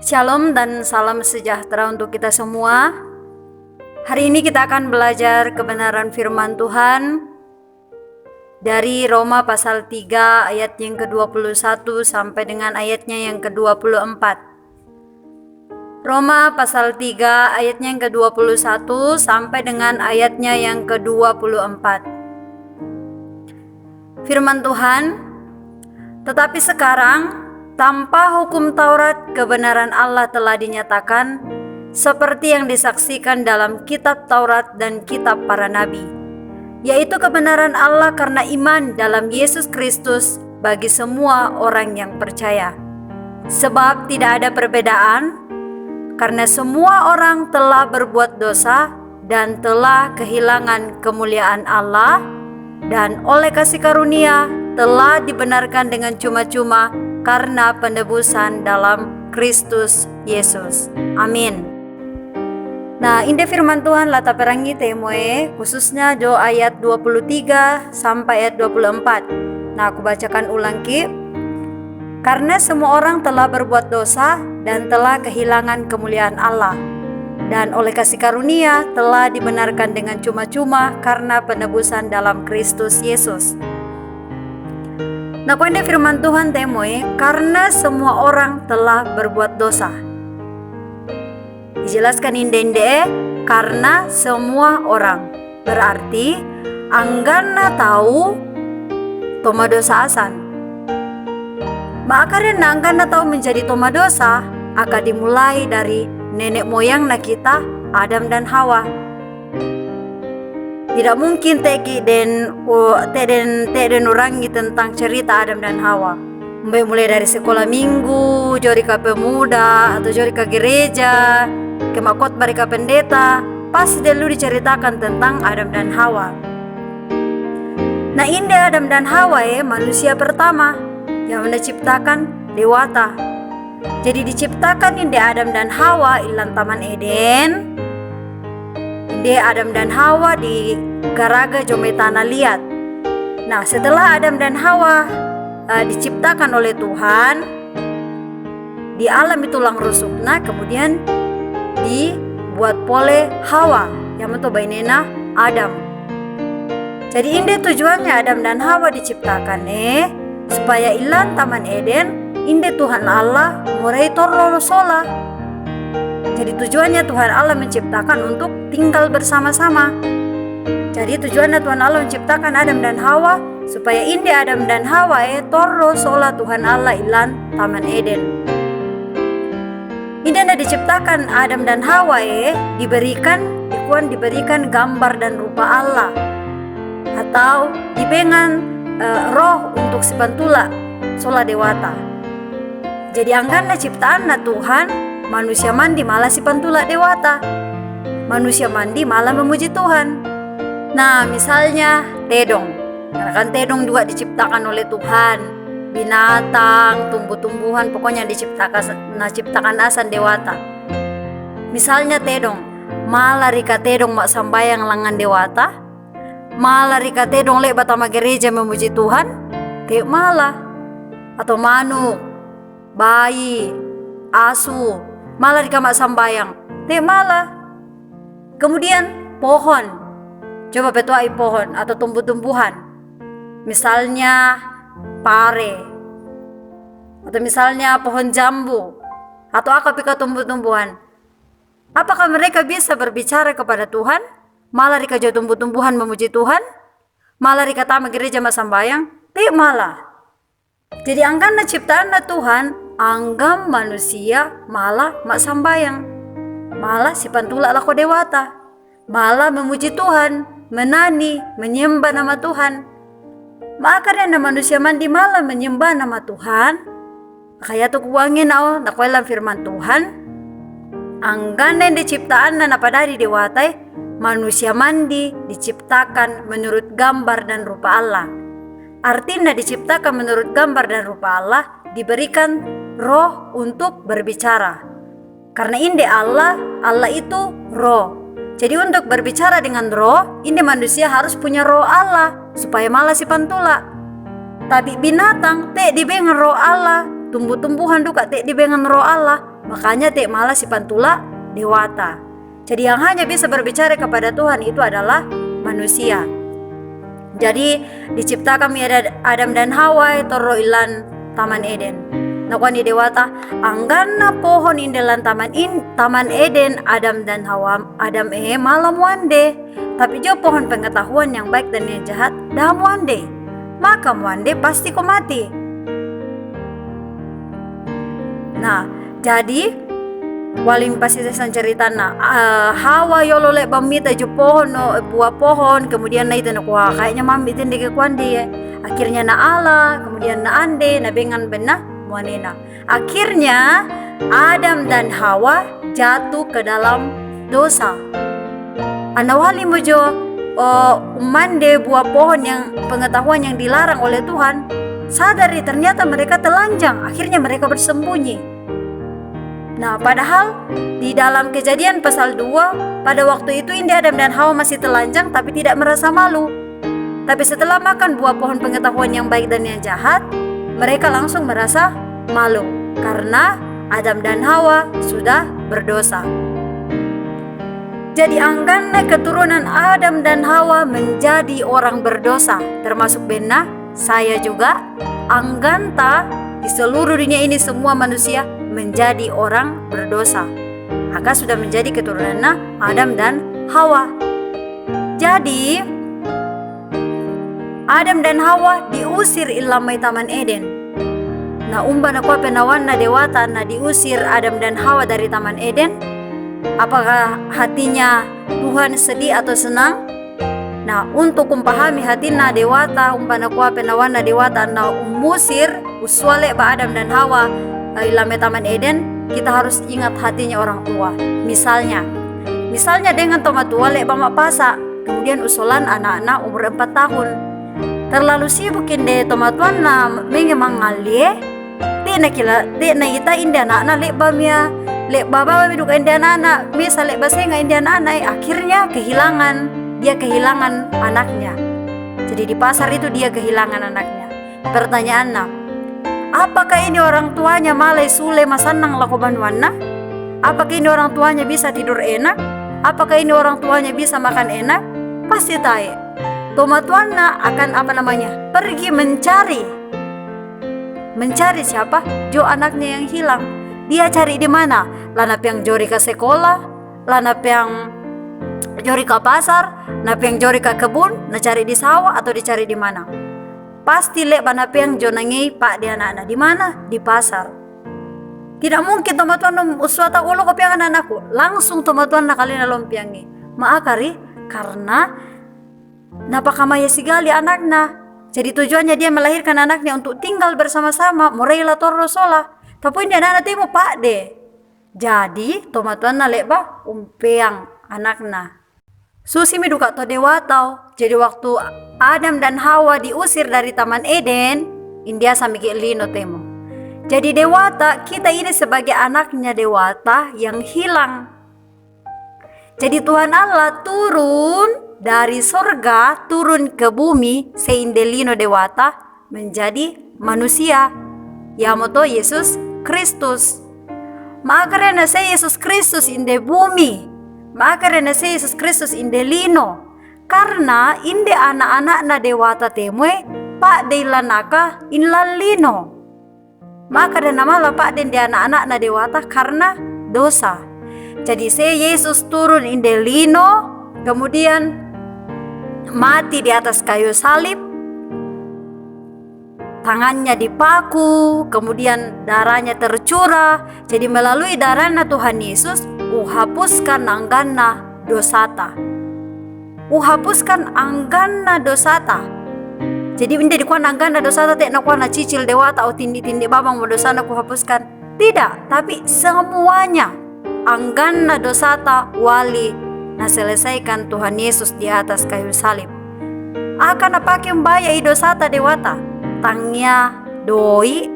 Shalom dan salam sejahtera untuk kita semua. Hari ini kita akan belajar kebenaran firman Tuhan dari Roma pasal 3 ayat yang ke-21 sampai dengan ayatnya yang ke-24. Roma pasal 3 ayatnya yang ke-21 sampai dengan ayatnya yang ke-24. Firman Tuhan, tetapi sekarang tanpa hukum Taurat, kebenaran Allah telah dinyatakan seperti yang disaksikan dalam kitab Taurat dan kitab para nabi, yaitu kebenaran Allah karena iman dalam Yesus Kristus bagi semua orang yang percaya. Sebab tidak ada perbedaan, karena semua orang telah berbuat dosa dan telah kehilangan kemuliaan Allah, dan oleh kasih karunia telah dibenarkan dengan cuma-cuma karena penebusan dalam Kristus Yesus. Amin. Nah, ini firman Tuhan lata perangi temoe khususnya do ayat 23 sampai ayat 24. Nah, aku bacakan ulang ki. Karena semua orang telah berbuat dosa dan telah kehilangan kemuliaan Allah, dan oleh kasih karunia telah dibenarkan dengan cuma-cuma karena penebusan dalam Kristus Yesus. Nah, ini firman Tuhan temoy, karena semua orang telah berbuat dosa. Dijelaskan inde karena semua orang. Berarti anggana tahu toma dosa asan. Maka karena anggana tahu menjadi toma dosa, akan dimulai dari nenek moyang kita, Adam dan Hawa. Tidak mungkin teki den urangi tentang cerita Adam dan Hawa. Mulai dari sekolah minggu, jori ke pemuda, atau jori ke gereja, ke makotbah ke pendeta, pasti dulu diceritakan tentang Adam dan Hawa. Nah, ini Adam dan Hawa manusia pertama yang diciptakan dewata. Jadi diciptakan ini Adam dan Hawa ilan Taman Eden. Adam dan Hawa di garaga jome tanah liat. Nah, setelah Adam dan Hawa diciptakan oleh Tuhan di alam tulang rusukna, kemudian dibuat pole Hawa yang mentobai nena Adam. Jadi ini tujuannya Adam dan Hawa diciptakan supaya ilan Taman Eden ini Tuhan Allah murai torlo sola. Jadi tujuannya Tuhan Allah menciptakan untuk tinggal bersama-sama. Jadi tujuannya Tuhan Allah menciptakan Adam dan Hawa supaya ini Adam dan Hawa torro sola Tuhan Allah ilan Taman Eden. Ini diciptakan Adam dan Hawa diberikan gambar dan rupa Allah, atau dipengan roh untuk sipantula sola dewata. Jadi anggana ciptaan Tuhan, manusia mandi malah sipantula dewata. Manusia mandi malah memuji Tuhan. Nah, misalnya tedong. Karena kan tedong juga diciptakan oleh Tuhan. Binatang, tumbuh-tumbuhan, pokoknya diciptakan asan dewata. Misalnya tedong, malah rika tedong mak sambayang langan dewata. Malah rika tedong lek batama gereja memuji Tuhan. Kayak malah. Atau manuk, bayi, asu, malah rika mak sambayang. Kayak malah. Kemudian pohon, coba petuai pohon atau tumbuh-tumbuhan, misalnya pare, atau misalnya pohon jambu, atau akapika tumbuh-tumbuhan. Apakah mereka bisa berbicara kepada Tuhan? Malah rika jauh tumbuh-tumbuhan memuji Tuhan? Malah rika tama gereja masambayang? Tidak malah. Jadi anggana ciptaan Tuhan, anggam manusia malah mak sambayang. Malah sipantula lako dewata, malah memuji Tuhan, menani, menyembah nama Tuhan. Maka karena manusia mandi malah menyembah nama Tuhan, kaya tu kuangin nakuelam firman Tuhan, anggana yang diciptaan na napadari dewata, manusia mandi diciptakan menurut gambar dan rupa Allah. Artinya diciptakan menurut gambar dan rupa Allah, diberikan roh untuk berbicara. Karena ini Allah itu roh. Jadi untuk berbicara dengan roh, ini manusia harus punya roh Allah supaya malah sipantula. Tapi binatang te dibengen roh Allah, tumbuh-tumbuhan juga te dibengen roh Allah, Makanya te malah si Pantula dewata. Jadi yang hanya bisa berbicara kepada Tuhan itu adalah manusia. Jadi diciptakan Adam dan Hawa toro ilan Taman Eden. Nakuan di dewata anggana pohon indelan Taman Eden Adam dan Hawa. Adam malam wande, tapi jo pohon pengetahuan yang baik dan yang jahat dah wande. Maka wande pasti kau mati. Nah, jadi walim pasti saya cerita Hawa yolo lek bamita jo pohon no buah pohon, kemudian na itu nak wah kayaknya mami itu ndeke kuandi ya. Akhirnya na ala, kemudian na ande, na bengan benah wanena. Akhirnya Adam dan Hawa jatuh ke dalam dosa. Anawali mojo mande buah pohon yang pengetahuan yang dilarang oleh Tuhan, sadari ternyata mereka telanjang. Akhirnya mereka bersembunyi. Nah, padahal di dalam Kejadian pasal 2 pada waktu itu Adam dan Hawa masih telanjang tapi tidak merasa malu. Tapi setelah makan buah pohon pengetahuan yang baik dan yang jahat, mereka langsung merasa malu karena Adam dan Hawa sudah berdosa. Jadi anggana keturunan Adam dan Hawa menjadi orang berdosa, termasuk Bena, saya juga. Angganta di seluruh dunia ini semua manusia menjadi orang berdosa. Maka sudah menjadi keturunan Adam dan Hawa. Jadi Adam dan Hawa diusir ilamai Taman Eden. Nah, umbana kuah penawan na dewata na diusir Adam dan Hawa dari Taman Eden. Apakah hatinya Tuhan sedih atau senang? Nah, untuk kumpahami hati na dewata, umbana kuah penawan na dewata na umusir uswale ba Adam dan Hawa ilamai Taman Eden, kita harus ingat hatinya orang tua. Misalnya dengan tomat tua lek bamak pasa, kemudian usulan anak-anak umur 4 tahun. Terlalu sibuk inde tomatuan na mengemangalie tina kita inde anak-anak lek bamia lek baba biduk inde anak-anak misal lek basenga inde anak-anak, akhirnya dia kehilangan anaknya. Jadi di pasar itu dia kehilangan anaknya. Pertanyaannya, apakah ini orang tuanya malai sule masanang lakoban wana? Apakah ini orang tuanya bisa tidur enak? Apakah ini orang tuanya bisa makan enak? Pasti tahu. Tomatuana akan pergi mencari siapa? Jo anaknya yang hilang. Dia cari di mana? Lanap yang jori ke sekolah, lanap yang jori ke pasar, lanap yang jori ke kebun, na cari di sawah atau dicari di mana? Pasti lek lanap yang jonangi pak di anak-anak di mana? Di pasar. Tidak mungkin tomatuana uswata ulo kopiangan anakku. Langsung tomatuana kali na lompiangi. Maakari karena napakamaya sigali anaknya. Jadi tujuannya dia melahirkan anaknya untuk tinggal bersama-sama, morela torro sola. Tapi dia anak timo pak de. Jadi tomatuan na leba umpeang anaknya. Susi miduka to dewatau. Jadi waktu Adam dan Hawa diusir dari Taman Eden, India samiki lino temo. Jadi dewata, kita ini sebagai anaknya dewata yang hilang. Jadi Tuhan Allah turun dari sorga, turun ke bumi seindelino dewata menjadi manusia. Yamoto Yesus Kristus. Makarena se Yesus Kristus inde bumi. Makarena se Yesus Kristus inde lino. Karena inde anak-anak na dewata temue pak de lanaka inlalino. Maka dan nama pak den di anak-anak na dewata karena dosa. Jadi se Yesus turun inde lino, kemudian mati di atas kayu salib, tangannya dipaku, kemudian darahnya tercurah. Jadi melalui darahnya Tuhan Yesus uhapuskan anggana dosata. Uhapuskan anggana dosata. Jadi hindi dikuan anggana dosata te nakuan na cicil dewata o tindi-tindi babang mo dosana ku hapuskan. Tidak, tapi semuanya anggana dosata wali na selesaikan Tuhan Yesus di atas kayu salib. Akan napakim baya dosata dewata. Tangnya doi,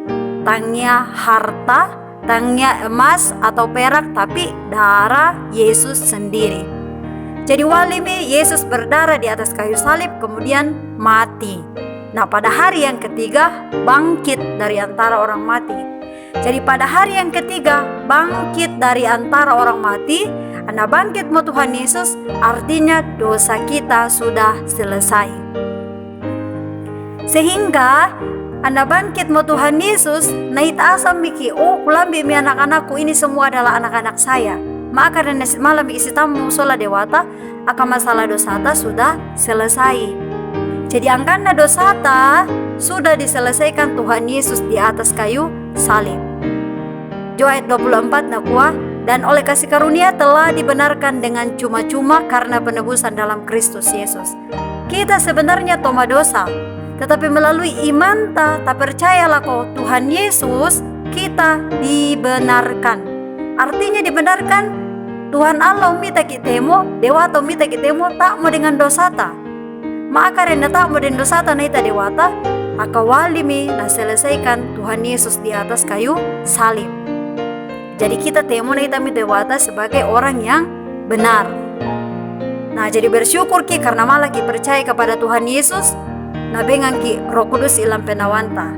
tangnya harta, tangnya emas atau perak, tapi darah Yesus sendiri. Jadi walimi Yesus berdarah di atas kayu salib kemudian mati. Nah pada hari yang ketiga bangkit dari antara orang mati. Jadi pada hari yang ketiga bangkit dari antara orang mati, Anda bangkit mo Tuhan Yesus, artinya dosa kita sudah selesai. Sehingga Anda bangkit mo Tuhan Yesus, naitaasam miki, oh kulambi mi anak-anakku, ini semua adalah anak-anak saya. Maka dan malam isi tamu sola dewata, akan masalah dosata sudah selesai. Jadi angkana dosata sudah diselesaikan Tuhan Yesus di atas kayu salib. Ayat 24 nakua, dan oleh kasih karunia telah dibenarkan dengan cuma-cuma karena penebusan dalam Kristus Yesus. Kita sebenarnya toma dosa, tetapi melalui iman tak percayalah kok Tuhan Yesus kita dibenarkan. Artinya dibenarkan, Tuhan Allah mita kitemo, dewata mita kitemo tak mau dengan dosa ta. Maka renda tak mau dengan dosa ta naita dewata, akawali mi na selesaikan Tuhan Yesus di atas kayu salib. Jadi kita temo naita mi dewata sebagai orang yang benar. Nah, jadi bersyukur ki karena malah ki percaya kepada Tuhan Yesus, na bengang ki Roh Kudus ilam penawanta.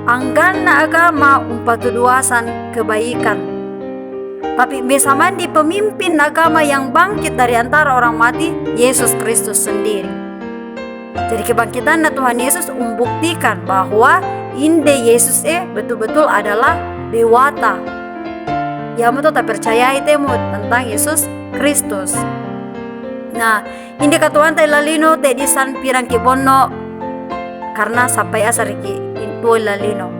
Anggan na agama umpatuduasan kebaikan. Tapi besamandi pemimpin agama yang bangkit dari antara orang mati, Yesus Kristus sendiri. Jadi kebangkitan na Tuhan Yesus membuktikan bahwa inde Yesus betul-betul adalah dewata. Ya mutu tak percaya itemu tentang Yesus Kristus. Nah, inde katuan tay lalino te disan pirang kibono karena sampai asar ki intu lalino.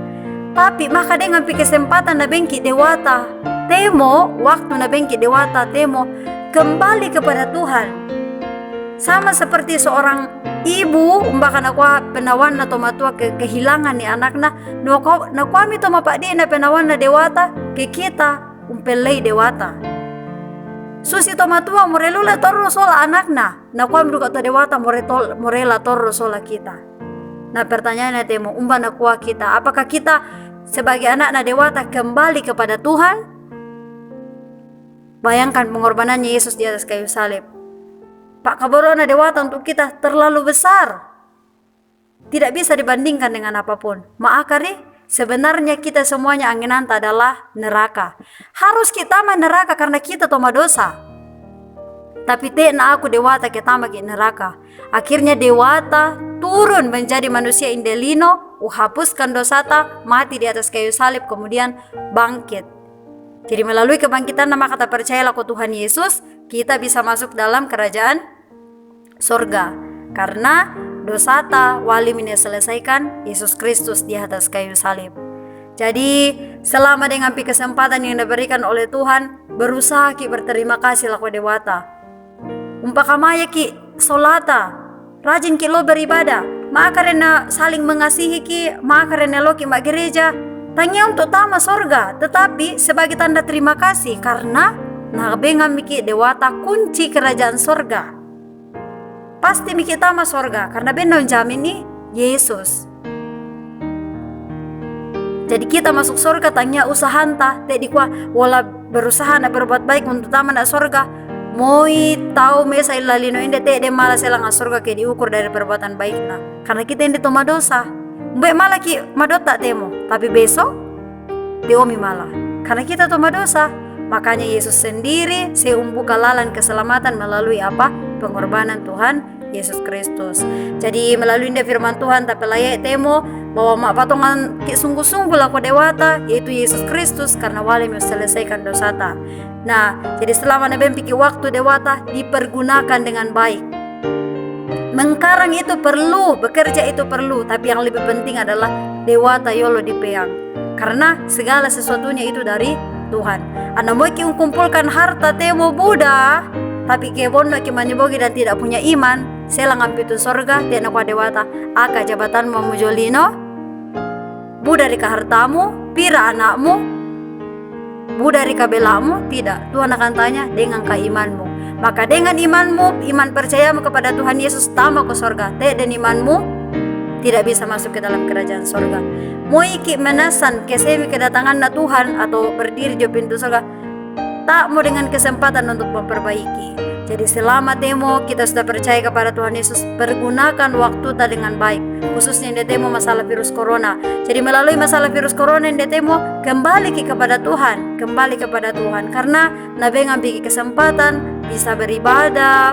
Tapi maka dengan kesempatan na bengki dewata, temo waktu na bengki dewata temo kembali kepada Tuhan. Sama seperti seorang ibu umbakan aku penawan na tomatua kehilangan ni anakna, no kami to mapadi na penawan na dewata ke kita umpelay dewata. Susi tomatua morelula torro sola anakna, na kami duka to dewata morela torro sola kita. Nah pertanyaannya temo umba na kuah kita, apakah kita sebagai anak na dewata kembali kepada Tuhan? Bayangkan pengorbanannya Yesus di atas kayu salib. Pak kaborona dewata untuk kita terlalu besar, tidak bisa dibandingkan dengan apapun. Maakari sebenarnya kita semuanya anginanta adalah neraka. Harus kita neraka karena kita toma dosa. Tapi na aku dewata kita maki neraka. Akhirnya dewata turun menjadi manusia indelino, hapuskan dosata, mati di atas kayu salib, kemudian bangkit. Jadi melalui kebangkitan nama kata percayalah ke Tuhan Yesus, kita bisa masuk dalam kerajaan surga. Karena dosata wali selesaikan Yesus Kristus di atas kayu salib. Jadi selama dengan kesempatan yang diberikan oleh Tuhan, berusaha ki berterima kasih lah ke dewata. Umpakamaya ki solata, rajin ki lo beribadah, maka rena saling mengasihi ki, maka rena lo ki mak gereja. Tanya untuk tama sorga, tetapi sebagai tanda terima kasih karena bengang miki dewata kunci kerajaan sorga. Pasti miki tama sorga karena benang jamin nih Yesus. Jadi kita masuk sorga tanya usahanta, tadi kuah wala berusaha na berbuat baik untuk tama na sorga. Moi tahu mesa ilalino inde de malas selang sorga ke diukur dari perbuatan baik na. Karena kita inde toma dosa. Mbak malah ki madota temo, tapi besok diomi malah. Karena kita toma dosa, makanya Yesus sendiri seumbuka lalan keselamatan melalui apa? Pengorbanan Tuhan Yesus Kristus. Jadi melalui firman Tuhan tapi layak temo bahwa mak patongan ki sungguh-sungguh laku dewata yaitu Yesus Kristus karena wali menyelesaikan dosata. Nah, jadi selama nabi pikir waktu dewata dipergunakan dengan baik. Mengkarang itu perlu, bekerja itu perlu, tapi yang lebih penting adalah dewata yolo dipeang. Karena segala sesuatunya itu dari Tuhan. Anda mau kumpulkan harta temo Buddha, tapi kebono ki manyobogi dan tidak punya iman, selang ampitu sorga, tiada kuat dewata, aka jabatan memujolino, Buddha dari hartamu, pira anakmu, Buddha dari kabelamu, tidak. Tuhan akan tanya dengan keimanmu. Maka dengan imanmu, iman percayamu kepada Tuhan Yesus tama ke sorga. Dan imanmu tidak bisa masuk ke dalam kerajaan sorga. Muiki menasan kesemi kedatangan na Tuhan atau berdiri di pintu sorga, tak mau dengan kesempatan untuk memperbaiki. Jadi selama temo kita sudah percaya kepada Tuhan Yesus, pergunakan waktu kita dengan baik, khususnya yang temo masalah virus corona. Jadi melalui masalah virus corona yang temo, kembali kepada Tuhan, kembali kepada Tuhan, karena nabi ngambil kesempatan bisa beribadah,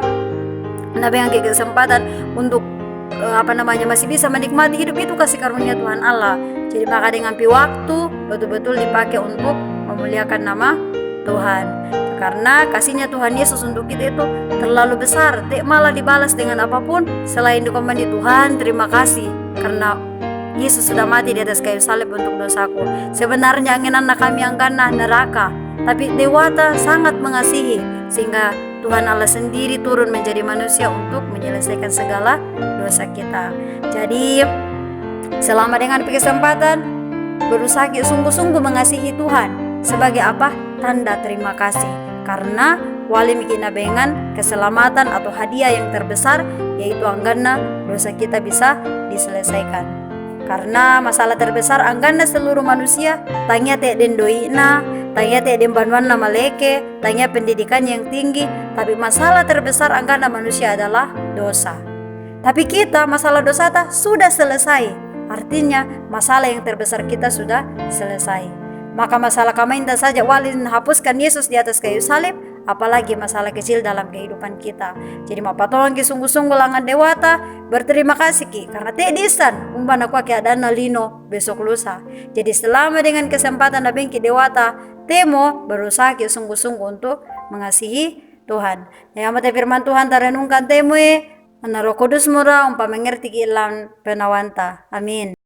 nabi ngambil kesempatan untuk masih bisa menikmati hidup itu kasih karunia Tuhan Allah. Jadi maka dengan waktu betul-betul dipakai untuk memuliakan nama Tuhan, karena kasihnya Tuhan Yesus untuk kita itu terlalu besar, malah dibalas dengan apapun selain dikomandi Tuhan terima kasih karena Yesus sudah mati di atas kayu salib untuk dosaku. Sebenarnya anginan kami yang kena neraka, tapi Dewata sangat mengasihi sehingga Tuhan Allah sendiri turun menjadi manusia untuk menyelesaikan segala dosa kita. Jadi selama dengan kesempatan berusaha sungguh-sungguh mengasihi Tuhan. Sebagai apa? Tanda terima kasih. Karena wali mikina bengan keselamatan atau hadiah yang terbesar, yaitu anggana dosa kita bisa diselesaikan. Karena masalah terbesar anggana seluruh manusia tanya te den doina, tanya te den banwan nama leke, tanya pendidikan yang tinggi, tapi masalah terbesar anggana manusia adalah dosa. Tapi kita masalah dosa sudah selesai. Artinya masalah yang terbesar kita sudah selesai. Maka masalah kami minta saja wali hapuskan Yesus di atas kayu salib, apalagi masalah kecil dalam kehidupan kita. Jadi mau patolong ki sungguh-sungguh langan Dewata, berterima kasih ki karena tedisan umbana aku keadaan lino besok lusa. Jadi selama dengan kesempatan nabeng ki Dewata temo berusaha ki sungguh-sungguh untuk mengasihi Tuhan. Ya mata firman Tuhan tarenungkan temo Roh Kudus murah umpama mengerti ki ilang penawanta. Amin.